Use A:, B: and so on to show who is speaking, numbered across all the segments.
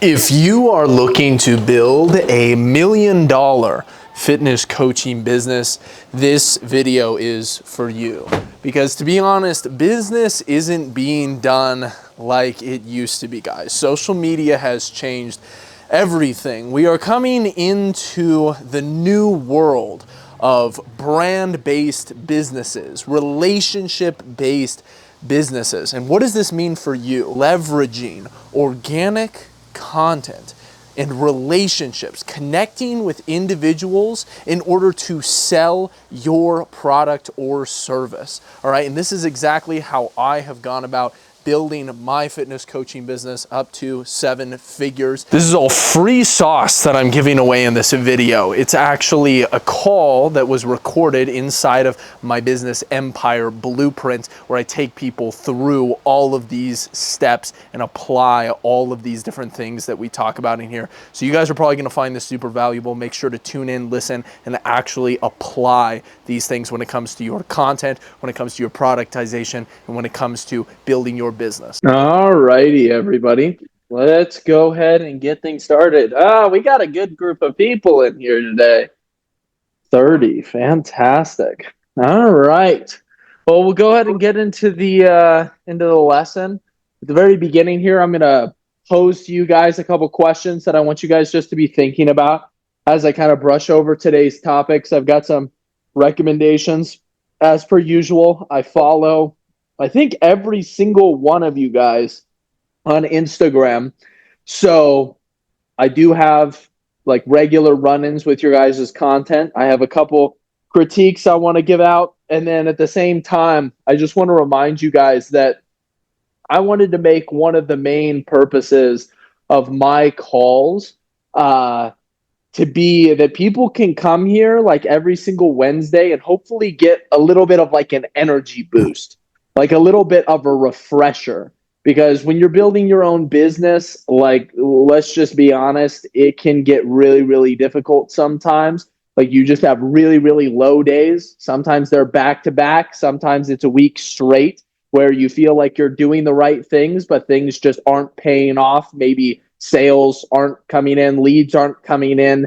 A: If you are looking to build $1 million fitness coaching business, this video is for you. Because to be honest, business isn't being done like it used to be, guys. Social media has changed everything. We are coming into the new world of brand-based businesses, relationship-based businesses. And what does this mean for you? Leveraging organic content and relationships, connecting with individuals in order to sell your product or service. All right, and this is exactly how I have gone about building my fitness coaching business up to 7 figures. This is all free sauce that I'm giving away in this video. It's actually a call that was recorded inside of my business empire blueprint, where I take people through all of these steps and apply all of these different things that we talk about in here. So you guys are probably gonna find this super valuable. Make sure to tune in, listen, and actually apply these things when it comes to your content, when it comes to your productization, and when it comes to building your business.
B: All righty, everybody. Let's go ahead and get things started. We got a good group of people in here today. 30. Fantastic. All right. Well, we'll go ahead and get into the lesson. At the very beginning here, I'm going to pose to you guys a couple questions that I want you guys just to be thinking about as I kind of brush over today's topics. I've got some recommendations. As per usual, I follow, I think, every single one of you guys on Instagram. So I do have like regular run-ins with your guys' content. I have a couple critiques I want to give out. And then at the same time, I just want to remind you guys that I wanted to make one of the main purposes of my calls to be that people can come here like every single Wednesday and hopefully get a little bit of like an energy boost, like a little bit of a refresher. Because when you're building your own business, like, let's just be honest, it can get really, really difficult sometimes. Like, you just have really, really low days. Sometimes they're back to back. Sometimes it's a week straight where you feel like you're doing the right things, but things just aren't paying off. Maybe sales aren't coming in, leads aren't coming in,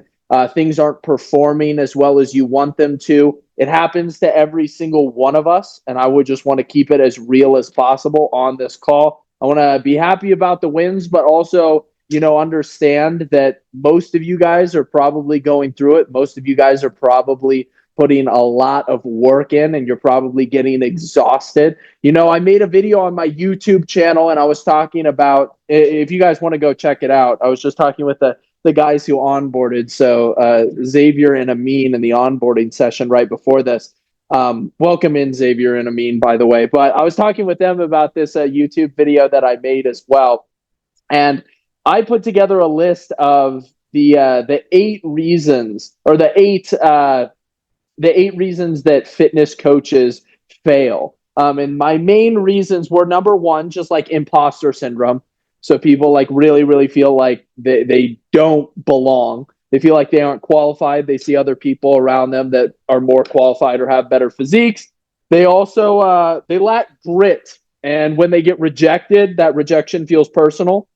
B: things aren't performing as well as you want them to. It happens to every single one of us, and I would just want to keep it as real as possible on this call. I want to be happy about the wins, but also, understand that most of you guys are probably going through it. Most of you guys are probably putting a lot of work in, and you're probably getting exhausted. I made a video on my YouTube channel, and I was talking about, if you guys want to go check it out, I was just talking with the guys who onboarded. So Xavier and Amin in the onboarding session right before this. Welcome in, Xavier and Amin, by the way. But I was talking with them about this YouTube video that I made as well. And I put together a list of the 8 reasons, or the eight reasons that fitness coaches fail. And my main reasons were, number one, just like imposter syndrome. So people like really, really feel like they don't belong. They feel like they aren't qualified. They see other people around them that are more qualified or have better physiques. They also they lack grit. And when they get rejected, that rejection feels personal,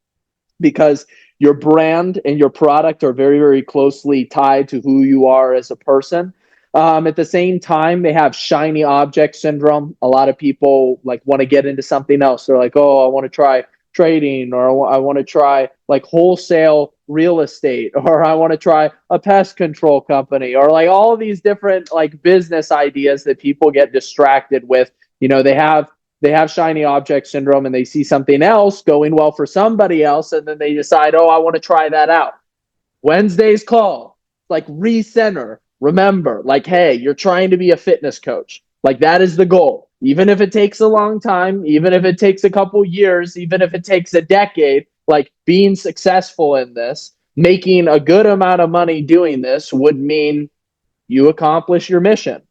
B: because your brand and your product are very, very closely tied to who you are as a person. At the same time, they have shiny object syndrome. A lot of people like want to get into something else. They're like, oh, I want to try trading, or I want to try like wholesale real estate, or I want to try a pest control company, or like all of these different like business ideas that people get distracted with. They have shiny object syndrome, and they see something else going well for somebody else, and then they decide, oh, I want to try that out. Wednesday's call, like, recenter. Remember, like, hey, you're trying to be a fitness coach. Like, that is the goal. Even if it takes a long time, even if it takes a couple years, even if it takes a decade, like, being successful in this, making a good amount of money doing this would mean you accomplish your mission.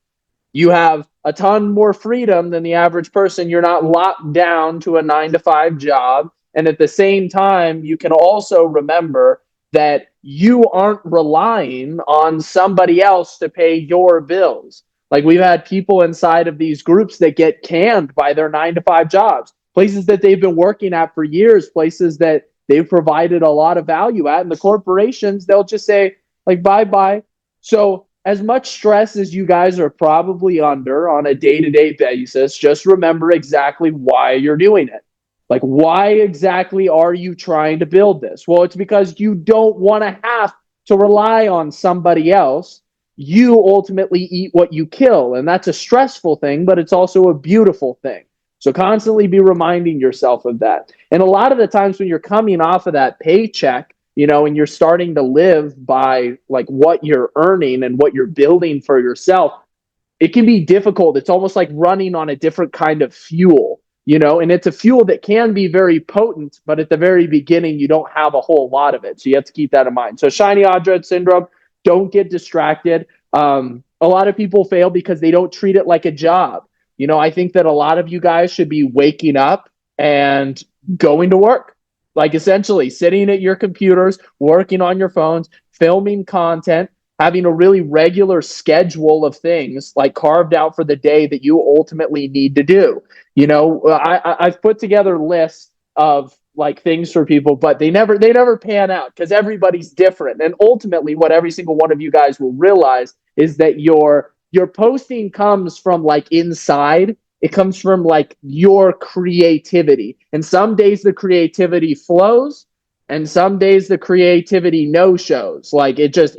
B: You have a ton more freedom than the average person. You're not locked down to a 9-to-5 job. And at the same time, you can also remember that you aren't relying on somebody else to pay your bills. Like, we've had people inside of these groups that get canned by their 9-to-5 jobs, places that they've been working at for years, places that they've provided a lot of value at. And the corporations, they'll just say, like, bye-bye. So as much stress as you guys are probably under on a day-to-day basis, just remember exactly why you're doing it. Like, why exactly are you trying to build this? Well, it's because you don't want to have to rely on somebody else. You ultimately eat what you kill. And that's a stressful thing, but it's also a beautiful thing. So constantly be reminding yourself of that. And a lot of the times when you're coming off of that paycheck, and you're starting to live by like what you're earning and what you're building for yourself, it can be difficult. It's almost like running on a different kind of fuel, and it's a fuel that can be very potent, but at the very beginning, you don't have a whole lot of it. So you have to keep that in mind. So shiny object syndrome, don't get distracted. A lot of people fail because they don't treat it like a job. I think that a lot of you guys should be waking up and going to work. Like essentially sitting at your computers, working on your phones, filming content, having a really regular schedule of things like carved out for the day that you ultimately need to do. I've put together lists of like things for people, but they never pan out because everybody's different. And ultimately, what every single one of you guys will realize is that your posting comes from like inside. It comes from like your creativity. And some days the creativity flows, and some days the creativity no shows. Like it just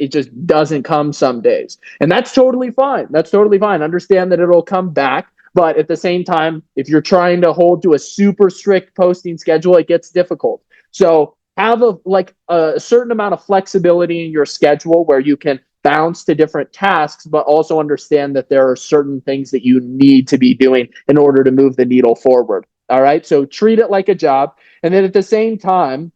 B: doesn't come some days. And that's totally fine. That's totally fine. Understand that it'll come back. But at the same time, if you're trying to hold to a super strict posting schedule, it gets difficult. So have a certain amount of flexibility in your schedule where you can bounce to different tasks, but also understand that there are certain things that you need to be doing in order to move the needle forward. All right. So treat it like a job. And then at the same time,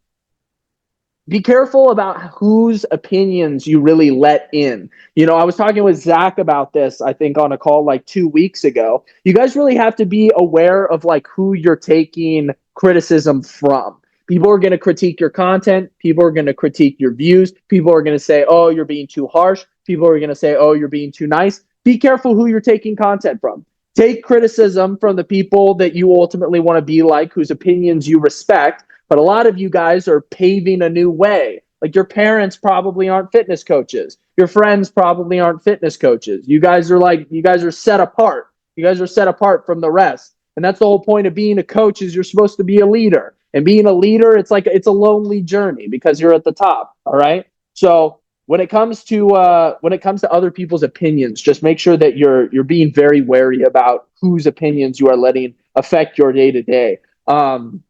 B: be careful about whose opinions you really let in. I was talking with Zach about this, I think, on a call like 2 weeks ago. You guys really have to be aware of like who you're taking criticism from. People are going to critique your content. People are going to critique your views. People are going to say, oh, you're being too harsh. People are going to say, oh, you're being too nice. Be careful who you're taking content from. Take criticism from the people that you ultimately want to be like, whose opinions you respect. But a lot of you guys are paving a new way. Like your parents probably aren't fitness coaches. Your friends probably aren't fitness coaches. You guys are set apart. You guys are set apart from the rest. And that's the whole point of being a coach is you're supposed to be a leader. And being a leader, it's a lonely journey because you're at the top. All right. So when it comes to other people's opinions, just make sure that you're being very wary about whose opinions you are letting affect your day to day.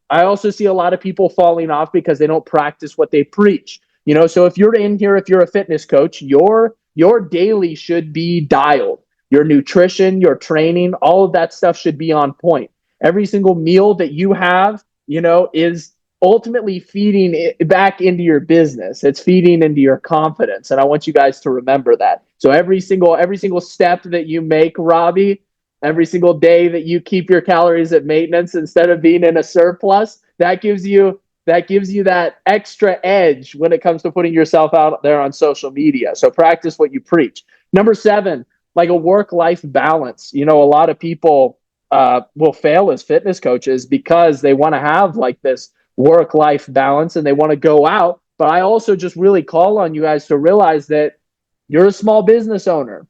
B: I also see a lot of people falling off because they don't practice what they preach. So if you're in here, if you're a fitness coach, your daily should be dialed. Your nutrition, your training, all of that stuff should be on point. Every single meal that you have, is ultimately feeding it back into your business. It's feeding into your confidence. And I want you guys to remember that. So every single step that you make, Robbie, every single day that you keep your calories at maintenance instead of being in a surplus, that gives you that extra edge when it comes to putting yourself out there on social media. So practice what you preach. Number 7, like a work-life balance. A lot of people will fail as fitness coaches because they want to have like this work-life balance and they want to go out. But I also just really call on you guys to realize that you're a small business owner.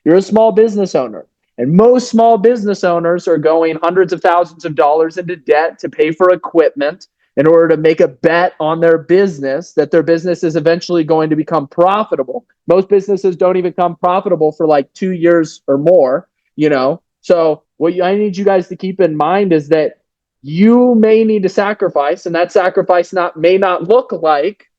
B: You're a small business owner. And most small business owners are going hundreds of thousands of dollars into debt to pay for equipment in order to make a bet on their business that their business is eventually going to become profitable. Most businesses don't even become profitable for like 2 years or more, So what I need you guys to keep in mind is that you may need to sacrifice, and that sacrifice may not look like,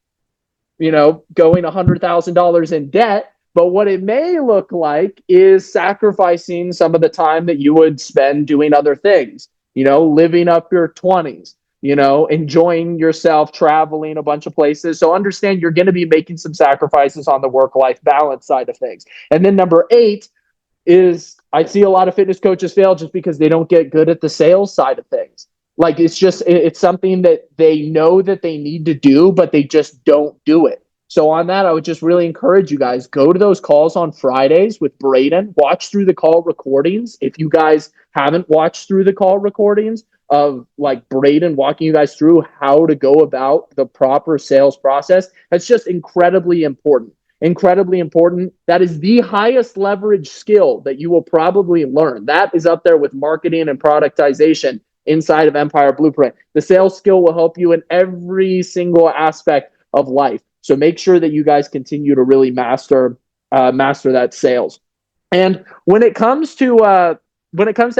B: going $100,000 in debt. But what it may look like is sacrificing some of the time that you would spend doing other things, living up your 20s, enjoying yourself, traveling a bunch of places. So understand you're going to be making some sacrifices on the work-life balance side of things. And then number 8 is I see a lot of fitness coaches fail just because they don't get good at the sales side of things. Like it's something that they know that they need to do, but they just don't do it. So on that, I would just really encourage you guys, go to those calls on Fridays with Braden, watch through the call recordings. If you guys haven't watched through the call recordings, of like Braden walking you guys through how to go about the proper sales process. That's just incredibly important. Incredibly important. That is the highest leverage skill that you will probably learn. That is up there with marketing and productization inside of Empire Blueprint. The sales skill will help you in every single aspect of life. So make sure that you guys continue to really master that sales. And when it comes to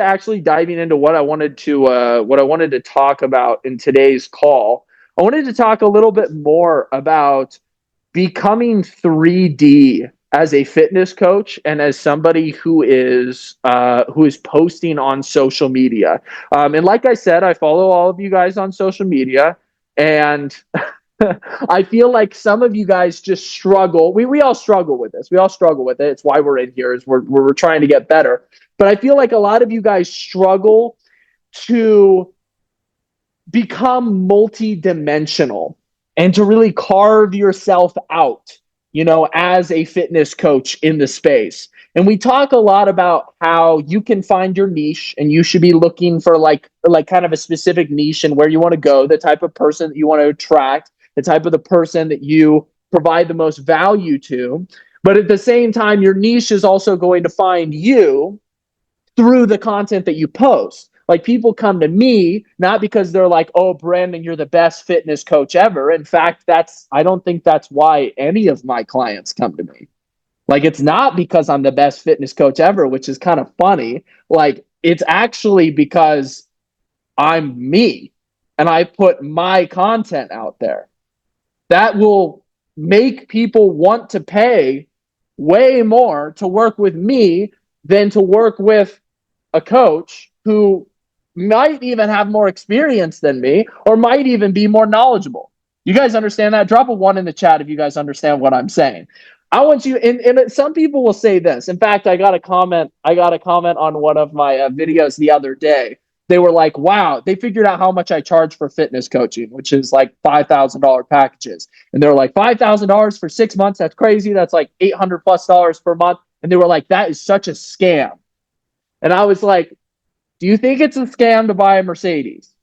B: actually diving into what I wanted to talk about in today's call, I wanted to talk a little bit more about becoming 3D as a fitness coach and as somebody who is posting on social media. And like I said, I follow all of you guys on social media, and I feel like some of you guys just struggle. We all struggle with this. We all struggle with it. It's why we're in here, is we're trying to get better. But I feel like a lot of you guys struggle to become multidimensional and to really carve yourself out, as a fitness coach in the space. And we talk a lot about how you can find your niche, and you should be looking for like kind of a specific niche and where you want to go, the type of person that you want to attract, the type of the person that you provide the most value to. But at the same time, your niche is also going to find you through the content that you post. Like, people come to me not because they're like, oh, Brandon, you're the best fitness coach ever. In fact, I don't think that's why any of my clients come to me. Like, it's not because I'm the best fitness coach ever, which is kind of funny. Like, it's actually because I'm me and I put my content out there. That will make people want to pay way more to work with me than to work with a coach who might even have more experience than me, or might even be more knowledgeable. You guys understand that? Drop a 1 in the chat if you guys understand what I'm saying. I want you, and some people will say this. In fact, I got a comment on one of my videos the other day. They were like, wow, they figured out how much I charge for fitness coaching, which is like $5,000 packages. And they're like, $5,000 for 6 months? That's crazy. That's like $800+ per month. And they were like, that is such a scam. And I was like, do you think it's a scam to buy a Mercedes?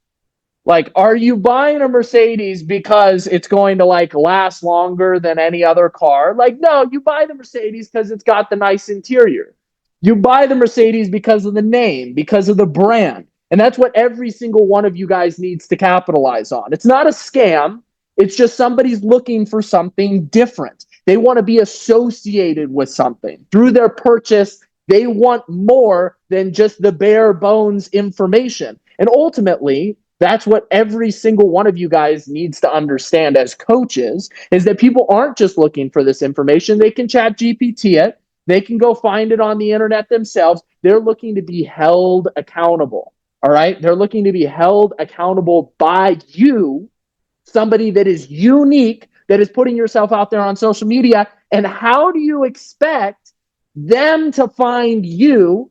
B: Like, are you buying a Mercedes because it's going to like last longer than any other car? Like, no, you buy the Mercedes because it's got the nice interior. You buy the Mercedes because of the name, because of the brand. And that's what every single one of you guys needs to capitalize on. It's not a scam. It's just somebody's looking for something different. They want to be associated with something. Through their purchase, they want more than just the bare bones information. And ultimately, that's what every single one of you guys needs to understand as coaches, is that people aren't just looking for this information. They can chat GPT it. They can go find it on the internet themselves. They're looking to be held accountable. All right? They're looking to be held accountable by you, somebody that is unique, that is putting yourself out there on social media. And how do you expect them to find you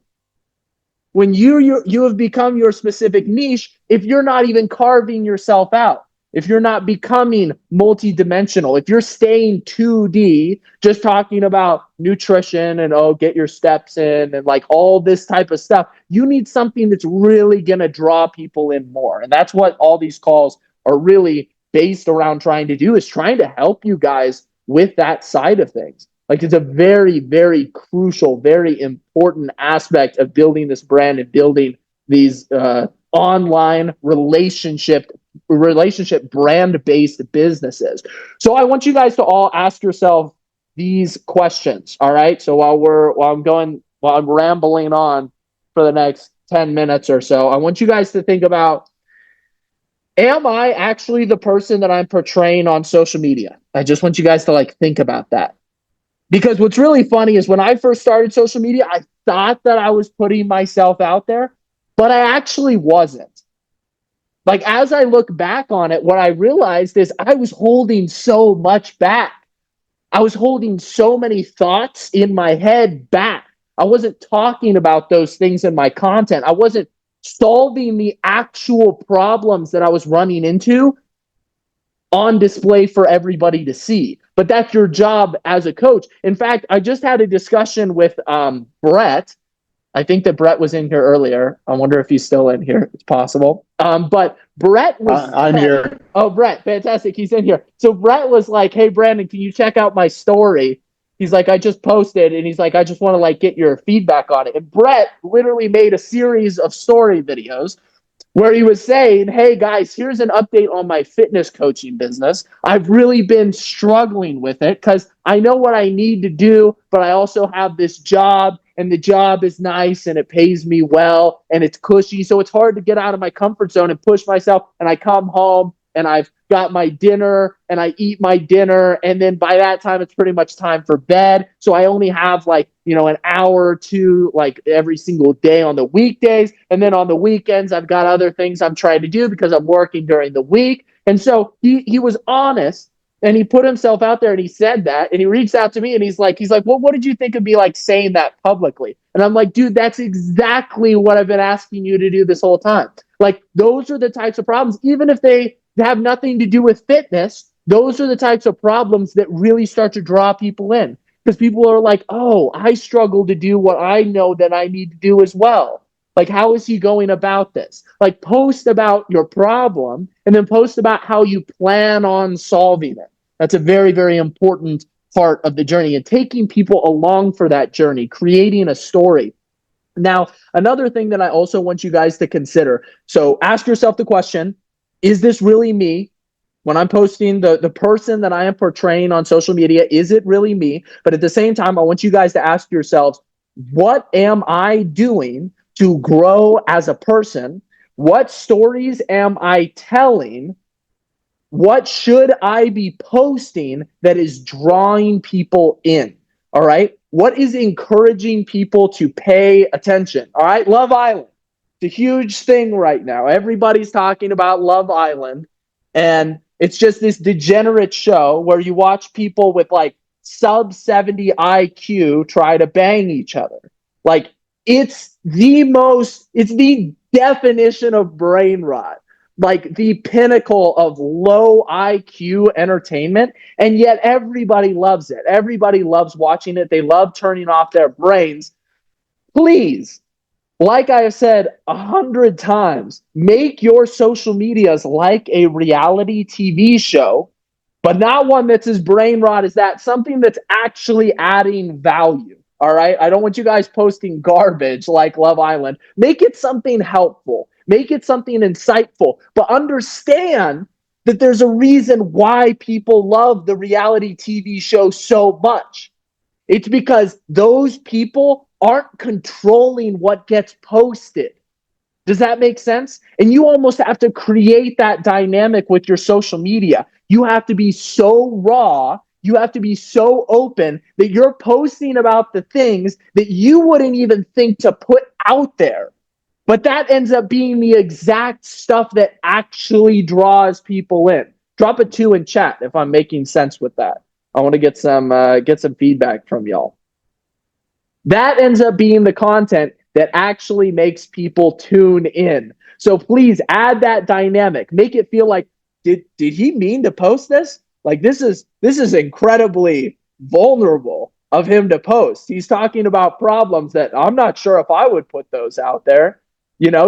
B: when you have become your specific niche if you're not even carving yourself out, if you're not becoming multidimensional, if you're staying 2D, just talking about nutrition and, oh, get your steps in and like all this type of stuff? You need something that's really going to draw people in more. And that's what all these calls are really based around trying to do, is trying to help you guys with that side of things. Like, it's a very, very crucial, very important aspect of building this brand and building these online relationship brand-based businesses. So I want you guys to all ask yourself these questions. All right. So while I'm rambling on for the next 10 minutes or so, I want you guys to think about, am I actually the person that I'm portraying on social media? I just want you guys to like think about that. Because what's really funny is when I first started social media, I thought that I was putting myself out there, but I actually wasn't. Like, as I look back on it, what I realized is I was holding so much back. I was holding so many thoughts in my head back. I wasn't talking about those things in my content. I wasn't solving the actual problems that I was running into on display for everybody to see. But that's your job as a coach. In fact, I just had a discussion with Brett. I think that Brett was in here earlier. I wonder if he's still in here. It's possible. But Brett was
C: I'm here.
B: Oh, Brett, fantastic. He's in here. So Brett was like, "Hey, Brandon, can you check out my story?" He's like, "I just posted," and he's like, "I just want to like get your feedback on it." And Brett literally made a series of story videos where he was saying, "Hey guys, here's an update on my fitness coaching business. I've really been struggling with it because I know what I need to do, but I also have this job, and the job is nice and it pays me well and it's cushy. So it's hard to get out of my comfort zone and push myself. And I come home and I've got my dinner and I eat my dinner. And then by that time, it's pretty much time for bed. So I only have like, an hour or two, like every single day on the weekdays. And then on the weekends, I've got other things I'm trying to do because I'm working during the week." And so he was honest and he put himself out there and he said that, and he reached out to me and he's like, "Well, what did you think of me like saying that publicly?" And I'm like, "Dude, that's exactly what I've been asking you to do this whole time." Like, those are the types of problems, even if they have nothing to do with fitness, those are the types of problems that really start to draw people in, because people are like, "Oh, I struggle to do what I know that I need to do as well. Like, how is he going about this?" Like, post about your problem and then post about how you plan on solving it. That's a very, very important part of the journey, and taking people along for that journey, creating a story. Now, another thing that I also want you guys to consider. So ask yourself the question, is this really me? When I'm posting the person that I am portraying on social media, is it really me? But at the same time, I want you guys to ask yourselves, what am I doing to grow as a person? What stories am I telling? What should I be posting that is drawing people in? All right. What is encouraging people to pay attention? All right. Love Island. It's a huge thing right now. Everybody's talking about Love Island. And it's just this degenerate show where you watch people with like sub 70 IQ try to bang each other. Like, it's the definition of brain rot, like the pinnacle of low IQ entertainment. And yet everybody loves it. Everybody loves watching it. They love turning off their brains. Please, like I have said 100 times, make your social medias like a reality TV show, but not one that's as brain rot as that. Something that's actually adding value. All right. I don't want you guys posting garbage like Love Island. Make it something helpful. Make it something insightful. But understand that there's a reason why people love the reality TV show so much. It's because those people aren't controlling what gets posted. Does that make sense? And you almost have to create that dynamic with your social media. You have to be so raw, you have to be so open that you're posting about the things that you wouldn't even think to put out there. But that ends up being the exact stuff that actually draws people in. Drop a 2 in chat if I'm making sense with that. I want to get some feedback from y'all. That ends up being the content that actually makes people tune in. So please add that dynamic. Make it feel like, did he mean to post this? Like, this is incredibly vulnerable of him to post. He's talking about problems that I'm not sure if I would put those out there.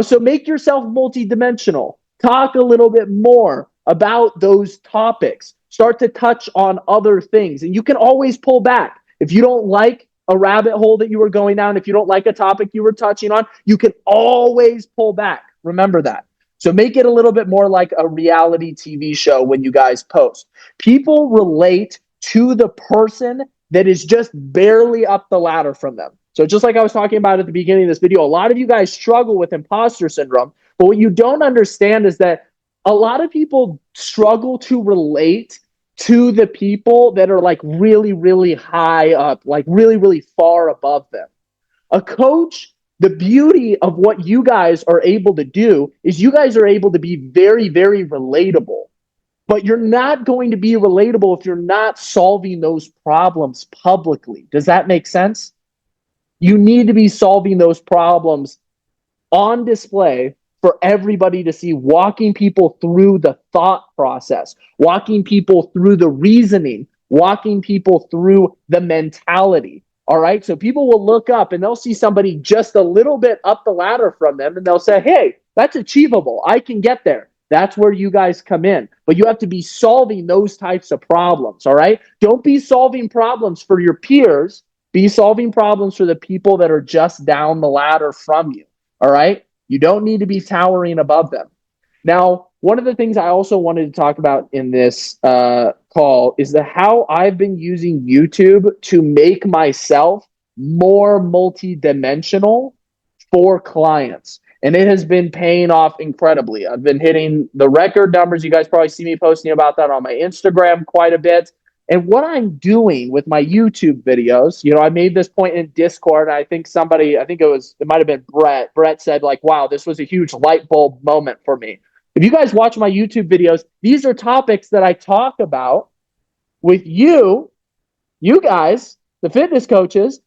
B: So make yourself multidimensional. Talk a little bit more about those topics. Start to touch on other things. And you can always pull back. If you don't like a rabbit hole that you were going down, if you don't like a topic you were touching on, you can always pull back. Remember that. So make it a little bit more like a reality TV show when you guys post. People relate to the person that is just barely up the ladder from them. So just like I was talking about at the beginning of this video, a lot of you guys struggle with imposter syndrome, but what you don't understand is that a lot of people struggle to relate to the people that are like really, really high up, like really, really far above them. A coach, the beauty of what you guys are able to do is you guys are able to be very, very relatable. But you're not going to be relatable if you're not solving those problems publicly. Does that make sense? You need to be solving those problems on display for everybody to see, walking people through the thought process, walking people through the reasoning, walking people through the mentality. All right. So people will look up and they'll see somebody just a little bit up the ladder from them and they'll say, hey, that's achievable. I can get there. That's where you guys come in. But you have to be solving those types of problems. All right. Don't be solving problems for your peers. Be solving problems for the people that are just down the ladder from you. All right. You don't need to be towering above them. Now, one of the things I also wanted to talk about in this call is how I've been using YouTube to make myself more multidimensional for clients. And it has been paying off incredibly. I've been hitting the record numbers. You guys probably see me posting about that on my Instagram quite a bit. And what I'm doing with my YouTube videos, I made this point in Discord. I think it might have been Brett. Brett said, like, wow, this was a huge light bulb moment for me. If you guys watch my YouTube videos, these are topics that I talk about with you guys, the fitness coaches.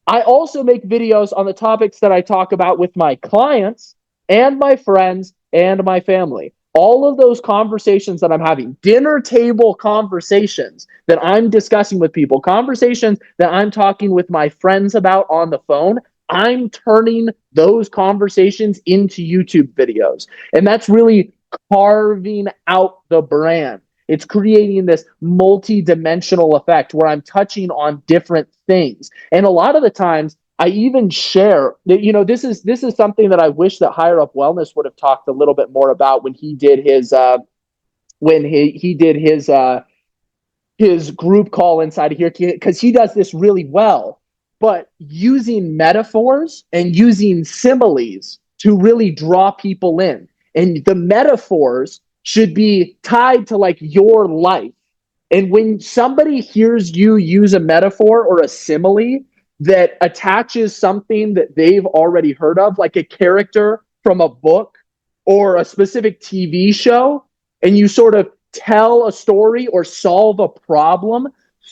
B: I also make videos on the topics that I talk about with my clients and my friends and my family. All of those conversations that I'm having, dinner table conversations that I'm discussing with people, conversations that I'm talking with my friends about on the phone, I'm turning those conversations into YouTube videos. And that's really carving out the brand. It's creating this multi-dimensional effect where I'm touching on different things. And a lot of the times I even share that, this is something that I wish that Higher Up Wellness would have talked a little bit more about when he did his his group call inside of here, because he does this really well. But using metaphors and using similes to really draw people in. And the metaphors should be tied to like your life. And when somebody hears you use a metaphor or a simile that attaches something that they've already heard of, like a character from a book or a specific TV show, and you sort of tell a story or solve a problem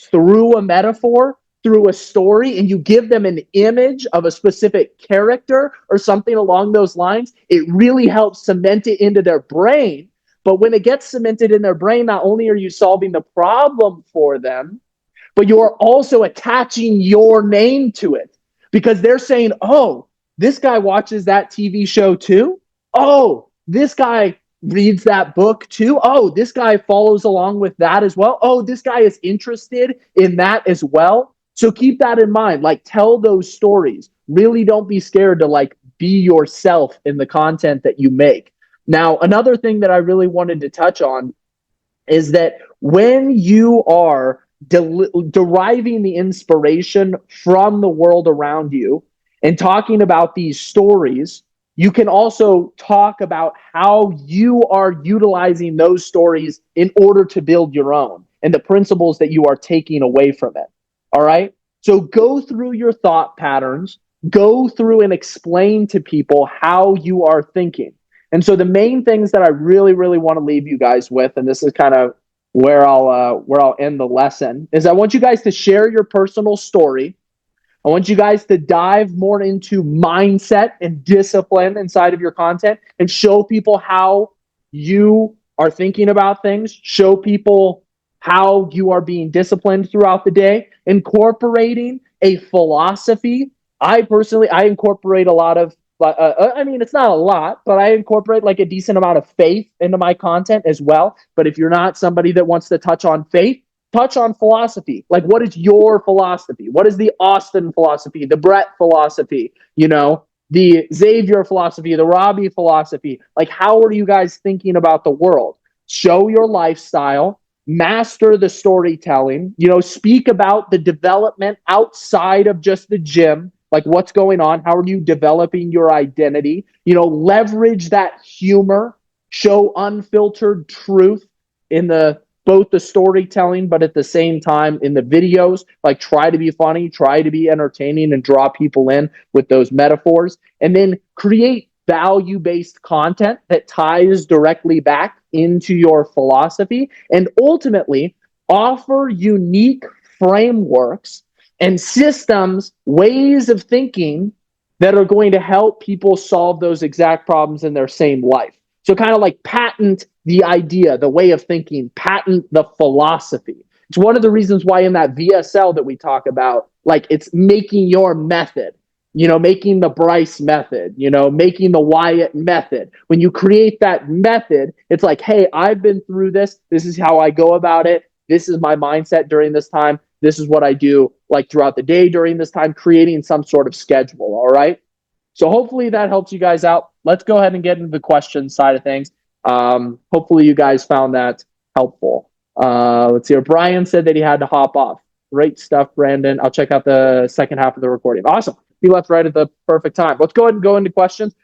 B: through a metaphor, through a story, and you give them an image of a specific character or something along those lines, it really helps cement it into their brain. But when it gets cemented in their brain, not only are you solving the problem for them, but you are also attaching your name to it, because they're saying, oh, this guy watches that TV show too. Oh, this guy reads that book too. Oh, this guy follows along with that as well. Oh, this guy is interested in that as well. So keep that in mind. Like, tell those stories. Really don't be scared to like be yourself in the content that you make. Now, another thing that I really wanted to touch on is that when you are deriving the inspiration from the world around you and talking about these stories, you can also talk about how you are utilizing those stories in order to build your own and the principles that you are taking away from it. All right. So go through your thought patterns, go through and explain to people how you are thinking. And so the main things that I really, really want to leave you guys with, and this is kind of where I'll end the lesson, is I want you guys to share your personal story. I want you guys to dive more into mindset and discipline inside of your content and show people how you are thinking about things, show people how you are being disciplined throughout the day, incorporating a philosophy. I incorporate a lot of, it's not a lot, but I incorporate like a decent amount of faith into my content as well. But if you're not somebody that wants to touch on faith, touch on philosophy. Like, what is your philosophy? What is the Austin philosophy, the Brett philosophy, the Xavier philosophy, the Robbie philosophy? Like, how are you guys thinking about the world? Show your lifestyle, master the storytelling, speak about the development outside of just the gym. Like, what's going on? How are you developing your identity? Leverage that humor, show unfiltered truth in both the storytelling, but at the same time in the videos. Like, try to be funny, try to be entertaining, and draw people in with those metaphors. And then create value-based content that ties directly back into your philosophy. And ultimately, offer unique frameworks and systems, ways of thinking that are going to help people solve those exact problems in their same life. So kind of like patent the idea, the way of thinking, patent the philosophy. It's one of the reasons why in that VSL that we talk about Like it's making your method, making the Bryce method, making the Wyatt method. When you create that method, it's like, hey, I've been through this. This is how I go about it. This is my mindset during this time. This is what I do like throughout the day during this time, creating some sort of schedule. All right. So hopefully that helps you guys out. Let's go ahead and get into the question side of things. Hopefully you guys found that helpful. Let's see. Brian said that he had to hop off. Great stuff, Brandon. I'll check out the second half of the recording. Awesome. He left right at the perfect time. Let's go ahead and go into questions.